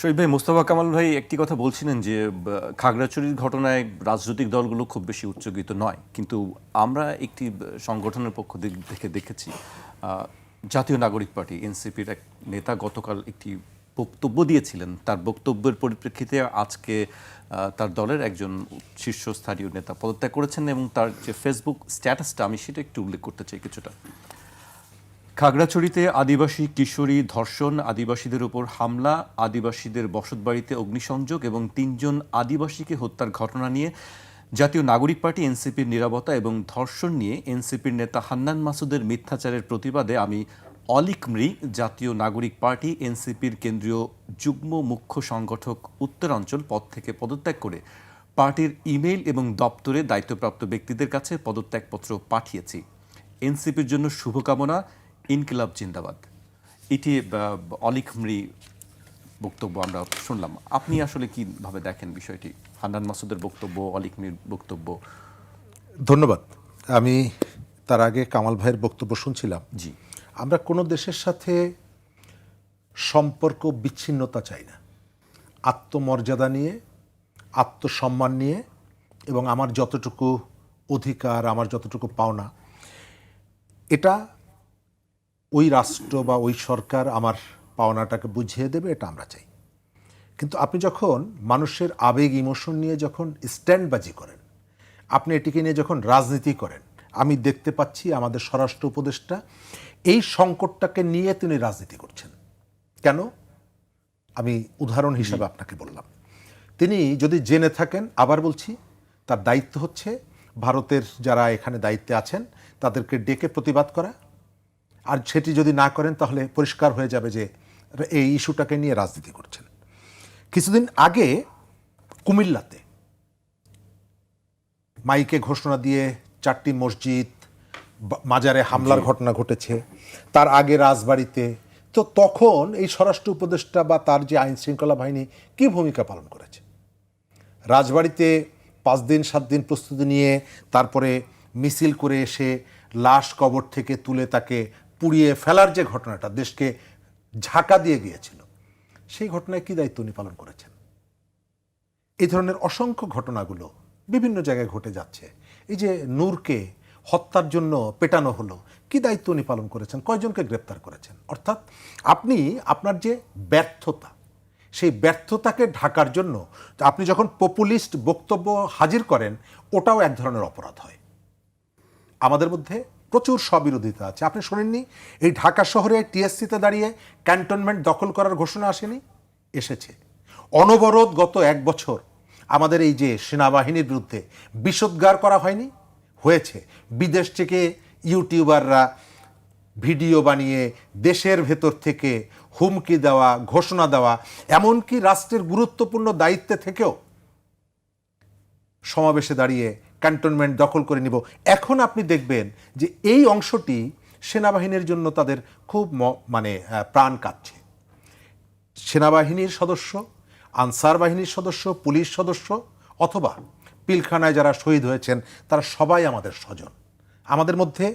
শহীদ ভাই, মোস্তফা কামাল ভাই একটি কথা বলছিলেন যে খাগড়াছড়ির ঘটনায় রাজনৈতিক দলগুলো খুব বেশি উচ্চকিত নয়, কিন্তু আমরা একটি সংগঠনের পক্ষ থেকে দেখেছি জাতীয় নাগরিক পার্টি এনসিপির এক নেতা গতকাল একটি বক্তব্য দিয়েছিলেন। তার বক্তব্যের পরিপ্রেক্ষিতে আজকে তার দলের একজন শীর্ষস্থানীয় নেতা পদত্যাগ করেছেন এবং তার যে ফেসবুক স্ট্যাটাসটা আমি সেটা একটু উল্লেখ করতে চাই কিছুটা। খাগড়াছড়িতে আদিবাসী কিশোরী ধর্ষণ, আদিবাসীদের উপর হামলা, আদিবাসীদের বসতবাড়িতে অগ্নিসংযোগ এবং ৩ জন আদিবাসীকে হত্যার ঘটনা নিয়ে জাতীয় নাগরিক পার্টি এনসিপির নীরবতা এবং ধর্ষণ নিয়ে এনসিপির নেতা হান্নান মাসুদের মিথ্যাচারের প্রতিবাদে আমি অলিক মৃ জাতীয় নাগরিক পার্টি এনসিপির কেন্দ্রীয় যুগ্ম মুখ্য সংগঠক উত্তরাঞ্চল পদ থেকে পদত্যাগ করে পার্টির ইমেইল এবং দপ্তরে দায়িত্বপ্রাপ্ত ব্যক্তিদের কাছে পদত্যাগপত্র পাঠিয়েছি। এনসিপির জন্য শুভকামনা, ইনকিলাব জিন্দাবাদ। এটি অলিক মৃ বক্তব্য আমরা শুনলাম। আপনি আসলে কিভাবে দেখেন বিষয়টি? হান্নান মাসুদের বক্তব্য, অলিক মৃর বক্তব্য। ধন্যবাদ। আমি তার আগে কামাল ভাইয়ের বক্তব্য শুনছিলাম। জি, আমরা কোনো দেশের সাথে সম্পর্ক বিচ্ছিন্নতা চাই না। আত্মমর্যাদা নিয়ে, আত্মসম্মান নিয়ে এবং আমার যতটুকু অধিকার, আমার যতটুকু পাওনা, এটা ওই রাষ্ট্র বা ওই সরকার আমার পাওনাটাকে বুঝিয়ে দেবে, এটা আমরা চাই। কিন্তু আপনি যখন মানুষের আবেগ ইমোশন নিয়ে যখন স্ট্যান্ডবাজি করেন, আপনি এটিকে নিয়ে যখন রাজনীতি করেন, আমি দেখতে পাচ্ছি আমাদের স্বরাষ্ট্র উপদেষ্টা এই সংকটটাকে নিয়ে তিনি রাজনীতি করছেন। কেন? আমি উদাহরণ হিসাবে আপনাকে বললাম। তিনি যদি জেনে থাকেন, আবার বলছি, তার দায়িত্ব হচ্ছে ভারতের যারা এখানে দায়িত্বে আছেন তাদেরকে ডেকে প্রতিবাদ করা। আর সেটি যদি না করেন তাহলে পরিষ্কার হয়ে যাবে যে এই ইস্যুটাকে নিয়ে রাজনীতি করছেন। কিছুদিন আগে কুমিল্লাতে মাইকে ঘোষণা দিয়ে 4টি মসজিদ, মাজারে হামলার ঘটনা ঘটেছে। তার আগে রাজবাড়িতে। তো তখন এই স্বরাষ্ট্র উপদেষ্টা বা তার যে আইন শৃঙ্খলা বাহিনী কি ভূমিকা পালন করেছে? রাজবাড়িতে 5 দিন 7 দিন প্রস্তুতি নিয়ে তারপরে মিছিল করে এসে লাশ কবর থেকে তুলে তাকে পুড়িয়ে ফেলার যে ঘটনাটা দেশকে ঝাঁকা দিয়ে গিয়েছিল, সেই ঘটনায় কি দায়িত্ব উনি পালন করেছেন? এই ধরনের অসংখ্য ঘটনাগুলো বিভিন্ন জায়গায় ঘটে যাচ্ছে। এই যে নূরকে হত্যার জন্য পেটানো হলো, কি দায়িত্ব উনি পালন করেছেন? কয়জনকে গ্রেপ্তার করেছেন? অর্থাৎ আপনি আপনার যে ব্যর্থতা, সেই ব্যর্থতাকে ঢাকার জন্য আপনি যখন পপুলিস্ট বক্তব্য হাজির করেন, ওটাও এক ধরনের অপরাধ হয়। আমাদের মধ্যে প্রচুর স্ববিরোধিতা আছে। আপনি শোনেননি এই ঢাকা শহরে টিএসসিতে দাঁড়িয়ে ক্যান্টনমেন্ট দখল করার ঘোষণা আসেনি? এসেছে। অনবরত গত 1 বছর আমাদের এই যে সেনাবাহিনীর বিরুদ্ধে বিষোদ্গার করা হয়নি? হয়েছে। বিদেশ থেকে ইউটিউবাররা ভিডিও বানিয়ে দেশের ভেতর থেকে হুমকি দেওয়া, ঘোষণা দেওয়া, এমনকি রাষ্ট্রের গুরুত্বপূর্ণ দায়িত্বে থেকেও সমাবেশে দাঁড়িয়ে ক্যান্টনমেন্ট দখল করে নিব। এখন আপনি দেখবেন যে এই অংশটি সেনাবাহিনীর জন্য তাদের খুব প্রাণ কাঁপছে। সেনাবাহিনীর সদস্য, আনসার বাহিনীর সদস্য, পুলিশ সদস্য অথবা পিলখানায় যারা শহীদ হয়েছেন, তারা সবাই আমাদের স্বজন। আমাদের মধ্যে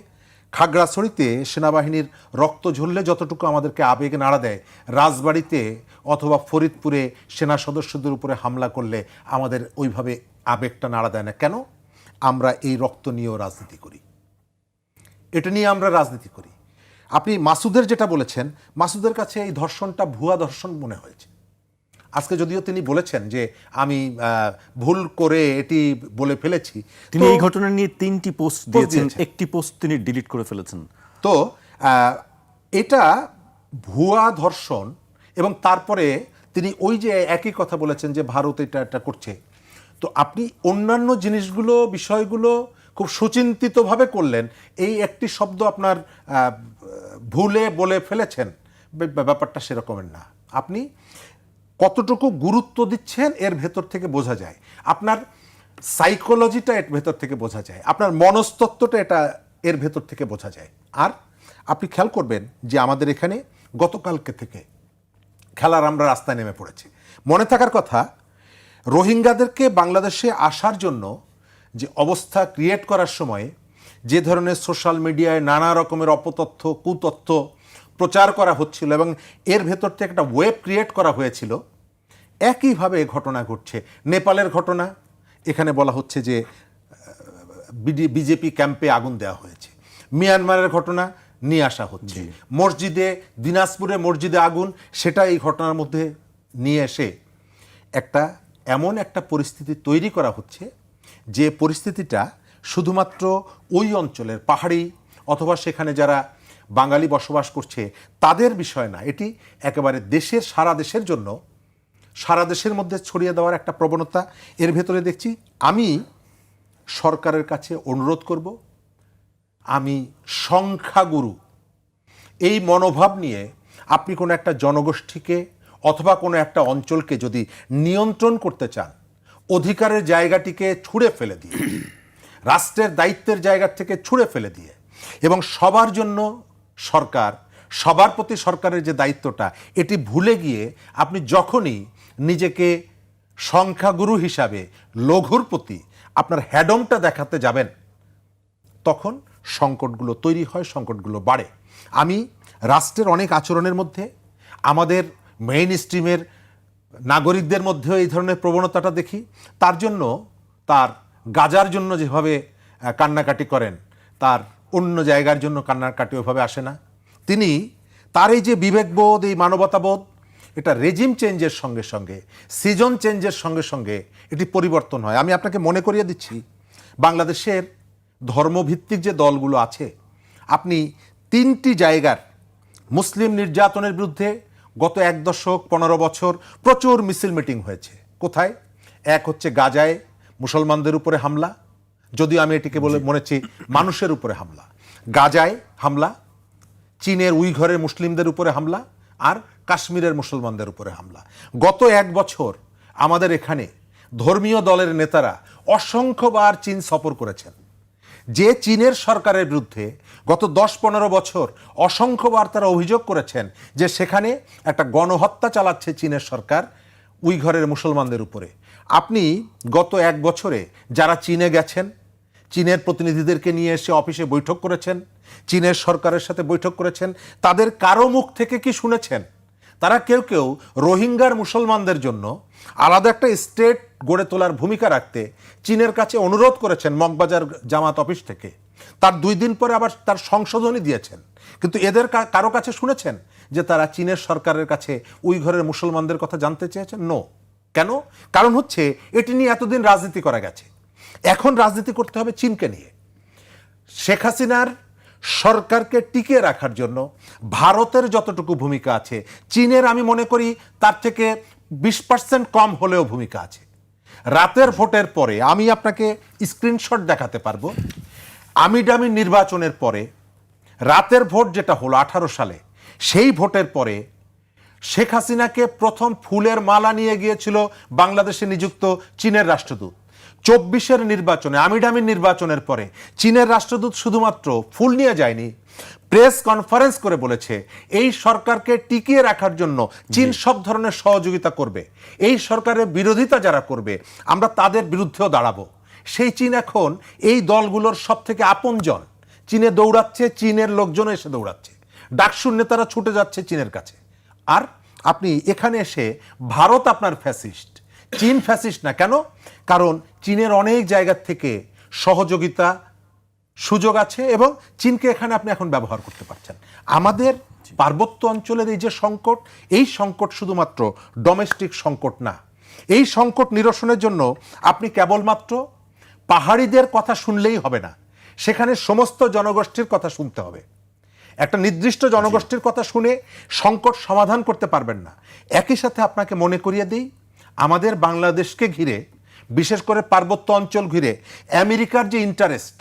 খাগড়াছড়িতে সেনাবাহিনীর রক্ত ঝরলে যতটুকু আমাদেরকে আবেগে নাড়া দেয়, রাজবাড়িতে অথবা ফরিদপুরে সেনা সদস্যদের উপরে হামলা করলে আমাদের ওইভাবে আবেগটা নাড়া দেয় না। কেন? আমরা এই রক্ত নিয়েও রাজনীতি করি, এটা নিয়ে আমরা রাজনীতি করি। আপনি মাসুদের যেটা বলেছেন, মাসুদের কাছে এই ধর্ষণটা ভুয়া ধর্ষণ মনে হয়েছে। আজকে যদিও তিনি বলেছেন যে আমি ভুল করে এটি বলে ফেলেছি। তিনি এই ঘটনা নিয়ে 3টি পোস্ট দিয়েছেন, একটি পোস্ট তিনি ডিলিট করে ফেলেছেন। তো এটা ভুয়া ধর্ষণ। এবং তারপরে তিনি ওই যে একই কথা বলেছেন যে ভারত এটা করছে। তো আপনি অন্যান্য জিনিসগুলো, বিষয়গুলো খুব সুচিন্তিতভাবে করলেন, এই একটি শব্দ আপনার ভুলে বলে ফেলেছেন, ব্যাপারটা সেরকমের না। আপনি কতটুকু গুরুত্ব দিচ্ছেন এর ভেতর থেকে বোঝা যায়, আপনার সাইকোলজিটা এর ভেতর থেকে বোঝা যায়, আপনার মনস্তত্ত্বটা এটা এর ভেতর থেকে বোঝা যায়। আর আপনি খেয়াল করবেন যে আমাদের এখানে গতকালকে থেকে খেলার আমরা রাস্তায় নেমে পড়েছি। মনে থাকার কথা, রোহিঙ্গাদেরকে বাংলাদেশে আসার জন্য যে অবস্থা ক্রিয়েট করার সময় যে ধরনের সোশ্যাল মিডিয়ায় নানা রকমের অপতথ্য, কুতথ্য প্রচার করা হচ্ছিল এবং এর ভেতর থেকে একটা ওয়েব ক্রিয়েট করা হয়েছিল, একইভাবে ঘটনা ঘটছে। নেপালের ঘটনা, এখানে বলা হচ্ছে যে বিজেপি ক্যাম্পে আগুন দেওয়া হয়েছে। মিয়ানমারের ঘটনা নিয়ে আসা হচ্ছে। মসজিদে, দিনাজপুরে মসজিদে আগুন, সেটা এই ঘটনার মধ্যে নিয়ে এসে এমন একটা পরিস্থিতি তৈরি করা হচ্ছে যে পরিস্থিতিটা শুধুমাত্র ওই অঞ্চলের পাহাড়ি অথবা সেখানে যারা বাঙালি বসবাস করছে তাদের বিষয় না, এটি একেবারে সারা দেশের জন্য, সারা দেশের মধ্যে ছড়িয়ে দেওয়ার একটা প্রবণতা এর ভেতরে দেখছি। আমি সরকারের কাছে অনুরোধ করব, আমি সংখ্যাগুরু এই মনোভাব নিয়ে আপনি কোনো একটা জনগোষ্ঠীকে অথবা কোনো একটা অঞ্চলকে যদি নিয়ন্ত্রণ করতে চান, অধিকারের জায়গাটিকে ছুঁড়ে ফেলে দিয়ে, রাষ্ট্রের দায়িত্বের জায়গা থেকে ছুঁড়ে ফেলে দিয়ে, এবং সবার জন্য সরকার, সবার প্রতি সরকারের যে দায়িত্বটা, এটি ভুলে গিয়ে আপনি যখনই নিজেকে সংখ্যাগুরু হিসাবে লঘুর প্রতি আপনার হ্যাডমটা দেখাতে যাবেন, তখন সংকটগুলো তৈরি হয়, সংকটগুলো বাড়ে। আমি রাষ্ট্রের অনেক আচরণের মধ্যে, আমাদের মেইন স্ট্রিমের নাগরিকদের মধ্যেও এই ধরনের প্রবণতাটা দেখি। তার জন্য, তার গাজার জন্য যেভাবে কান্নাকাটি করেন, তার অন্য জায়গার জন্য কান্নাকাটি ওইভাবে আসে না। তিনি তার এই যে বিবেকবোধ, এই মানবতাবোধ, এটা রেজিম চেঞ্জের সঙ্গে সঙ্গে, সিজন চেঞ্জের সঙ্গে সঙ্গে এটি পরিবর্তন হয়। আমি আপনাকে মনে করিয়ে দিচ্ছি, বাংলাদেশের ধর্মভিত্তিক যে দলগুলো আছে, আপনি 3টি জায়গার মুসলিম নির্যাতনের বিরুদ্ধে গত 1 দশক 15 বছর প্রচুর মিছিল মিটিং হয়েছে। কোথায়? এক হচ্ছে গাজায় মুসলমানদের উপরে হামলা, যদিও আমি এটিকে বলে মনেছি মানুষের উপরে হামলা। গাজায় হামলা, চীনের উইঘরের মুসলিমদের উপরে হামলা, আর কাশ্মীরের মুসলমানদের উপরে হামলা। গত 1 বছর আমাদের এখানে ধর্মীয় দলের নেতারা অসংখ্যবার চীন সফর করেছেন। যে চীনের সরকারের বিরুদ্ধে গত 10-15 বছর অসংখ্যবার তারা অভিযোগ করেছেন যে সেখানে একটা গণহত্যা চালাচ্ছে চীনের সরকার উইঘরের মুসলমানদের উপরে। আপনি গত 1 বছরে যারা চীনে গেছেন, চীনের প্রতিনিধিদেরকে নিয়ে এসে অফিসে বৈঠক করেছেন, চীনের সরকারের সাথে বৈঠক করেছেন, তাদের কারো মুখ থেকে কি শুনেছেন? তারা কেউ কেউ রোহিঙ্গার মুসলমানদের জন্য আলাদা একটা স্টেট গড়ে তোলার ভূমিকা রাখতে চীনের কাছে অনুরোধ করেছেন মগবাজার জামাত অফিস থেকে। তার 2 দিন পরে আবার তার সংশোধনী দিয়েছেন। কিন্তু এদের কারো কাছে শুনেছেন যে তারা চীনের সরকারের কাছে উইঘরের মুসলমানদের কথা জানতে চেয়েছেন? নো। কেন? কারণ হচ্ছে এটি নিয়ে এতদিন রাজনীতি করা গেছে, এখন রাজনীতি করতে হবে চীনকে নিয়ে। শেখ হাসিনার সরকারকে টিকিয়ে রাখার জন্য ভারতের যতটুকু ভূমিকা আছে, চীনের আমি মনে করি তার থেকে 20% কম হলেও ভূমিকা আছে। রাতের ভোটের পরে আমি আপনাকে স্ক্রিনশট দেখাতে পারবো। আমিডামি নির্বাচনের পরে রাতের ভোট যেটা হলো 18 সালে, সেই ভোটের পরে শেখ হাসিনাকে প্রথম ফুলের মালা নিয়ে গিয়েছিল বাংলাদেশে নিযুক্ত চীনের রাষ্ট্রদূত। 24-এর নির্বাচনে, আমিডামি নির্বাচনের পরে চীনের রাষ্ট্রদূত শুধুমাত্র ফুল নিয়ে যায়নি, প্রেস কনফারেন্স করে বলেছে এই সরকারকে টিকিয়ে রাখার জন্য চীন সব ধরনের সহযোগিতা করবে, এই সরকারের বিরোধিতা যারা করবে আমরা তাদের বিরুদ্ধেও দাঁড়াবো। সেই চীন এখন এই দলগুলোর সব থেকে আপনজন। চীনে দৌড়াচ্ছে, চীনের লোকজন এসে দৌড়াচ্ছে, ডাকসুর নেতারা ছুটে যাচ্ছে চীনের কাছে। আর আপনি এখানে এসে ভারত আপনার ফ্যাসিস্ট, চীন ফ্যাসিস্ট না। কেন? কারণ চীনের অনেক জায়গা থেকে সহযোগিতা সুযোগ আছে এবং চীনকে এখানে আপনি এখন ব্যবহার করতে পারছেন। আমাদের পার্বত্য অঞ্চলের এই যে সংকট, এই সংকট শুধুমাত্র ডোমেস্টিক সংকট না। এই সংকট নিরসনের জন্য আপনি কেবলমাত্র পাহাড়িদের কথা শুনলেই হবে না, সেখানে সমস্ত জনগোষ্ঠীর কথা শুনতে হবে। একটা নির্দিষ্ট জনগোষ্ঠীর কথা শুনে সংকট সমাধান করতে পারবেন না। একই সাথে আপনাকে মনে করিয়ে দিই, আমাদের বাংলাদেশকে ঘিরে, বিশেষ করে পার্বত্য অঞ্চল ঘিরে আমেরিকার যে ইন্টারেস্ট,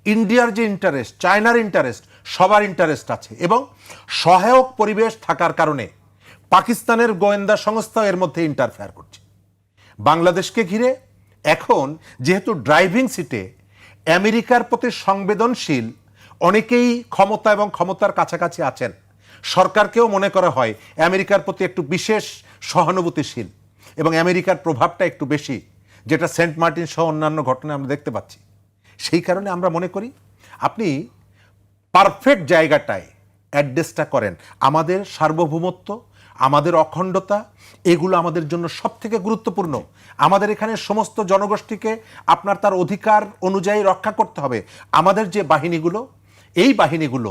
ইন্ডিয়ার যে ইন্টারেস্ট, চায়নার ইন্টারেস্ট, সবার ইন্টারেস্ট আছে। এবং সহায়ক পরিবেশ থাকার কারণে পাকিস্তানের গোয়েন্দা সংস্থা এর মধ্যে ইন্টারফেয়ার করছে। বাংলাদেশকে ঘিরে এখন যেহেতু ড্রাইভিং সিটে আমেরিকার প্রতি সংবেদনশীল অনেকেই ক্ষমতা এবং ক্ষমতার কাছাকাছি আছেন, সরকারকেও মনে করা হয় আমেরিকার প্রতি একটু বিশেষ সহানুভূতিশীল এবং আমেরিকার প্রভাবটা একটু বেশি, যেটা সেন্ট মার্টিন সহ অন্যান্য ঘটনায় আমরা দেখতে পাচ্ছি। সেই কারণে আমরা মনে করি আপনি পারফেক্ট জায়গাটায় অ্যাড্রেসটা করেন। আমাদের সার্বভৌমত্ব, আমাদের অখণ্ডতা, এগুলো আমাদের জন্য সব থেকে গুরুত্বপূর্ণ। আমাদের এখানে সমস্ত জনগোষ্ঠীকে আপনার তার অধিকার অনুযায়ী রক্ষা করতে হবে। আমাদের যে বাহিনীগুলো, এই বাহিনীগুলো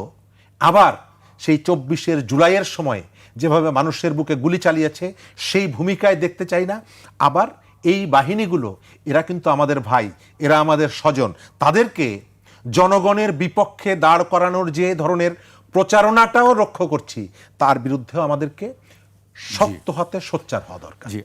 আবার সেই 24 জুলাইয়ের সময় যেভাবে মানুষের বুকে গুলি চালিয়েছে সেই ভূমিকায় দেখতে চাই না। আবার এই বাহিনীগুলো, এরা কিন্তু আমাদের ভাই, এরা আমাদের স্বজন, তাদেরকে জনগণের বিপক্ষে দাঁড় করানোর যে ধরনের প্রচারণাটাও লক্ষ্য করছি, তার বিরুদ্ধেও আমাদেরকে শক্ত হাতে সোচ্চার হওয়া দরকার। জি।